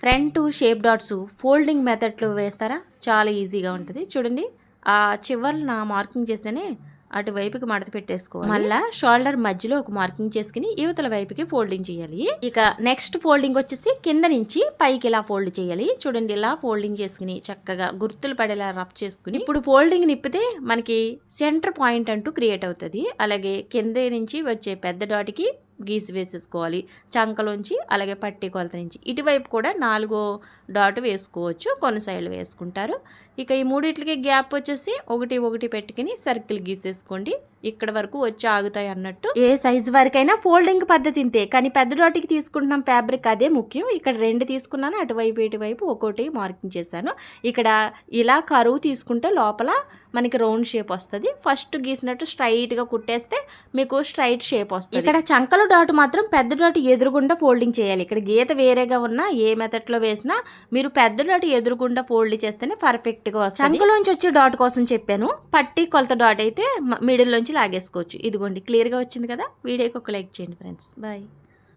Front shape dots folding మెథడ్లో వేస్తారా? చాలా ఈజీగా ఉంటుంది. చూడండి, ఆ చివర్న మార్కింగ్ చేస్తేనే అటువైపుకి మడత పెట్టేసుకోవాలి. మళ్ళీ షోల్డర్ మధ్యలో ఒక మార్కింగ్ చేసుకుని యువతల వైపుకి ఫోల్డింగ్ చేయాలి. ఇక నెక్స్ట్ ఫోల్డింగ్ వచ్చేసి కింద నుంచి పైకి ఇలా ఫోల్డ్ చేయాలి. చూడండి, ఇలా ఫోల్డింగ్ చేసుకుని చక్కగా గుర్తులు పడేలా రఫ్ చేసుకుని ఇప్పుడు ఫోల్డింగ్ నిప్పితే మనకి సెంటర్ పాయింట్ అంటూ క్రియేట్ అవుతుంది. అలాగే కింద నుంచి వచ్చే పెద్ద డాట్కి గీసి వేసేసుకోవాలి. చంకలోంచి అలాగే పట్టి కొలత నుంచి ఇటువైపు కూడా 4వ డాట్ వేసుకోవచ్చు, కొన్ని సైడ్లు వేసుకుంటారు. ఇక ఈ మూడిట్లకి గ్యాప్ వచ్చేసి 1 1 పెట్టుకుని సర్కిల్ గీసేసుకోండి. ఇక్కడ వరకు వచ్చి ఆగుతాయి అన్నట్టు. ఏ సైజు వరకైనా ఫోల్డింగ్ పద్ధతి ఇంతే, కానీ పెద్ద డాట్కి తీసుకుంటున్నాం ఫ్యాబ్రిక్, అదే ముఖ్యం. ఇక్కడ 2 తీసుకున్నాను, అటువైపు ఇటువైపు ఒక్కోటి మార్కింగ్ చేశాను. ఇక్కడ ఇలా కరువు తీసుకుంటే లోపల మనకి రౌండ్ షేప్ వస్తుంది. ఫస్ట్ గీసినట్టు స్ట్రైట్గా కుట్టేస్తే మీకు స్ట్రైట్ షేప్ వస్తుంది. ఇక్కడ చంకల డాట్ మాత్రం పెద్ద డాట్ ఎదురుగుండా ఫోల్డింగ్ చేయాలి. ఇక్కడ గీత వేరేగా ఉన్నా ఏ మెథడ్లో వేసినా మీరు పెద్ద డాట్ ఎదురుగుండా ఫోల్డ్ చేస్తేనే పర్ఫెక్ట్గా వస్తుంది. చంకలోంచి వచ్చే డాట్ కోసం చెప్పాను. పట్టి కొలత డాట్ అయితే మిడిల్ నుంచి లాగేసుకోవచ్చు. ఇదిగోండి, క్లియర్గా వచ్చింది కదా. వీడియోకి ఒక లైక్ చేయండి ఫ్రెండ్స్. బాయ్.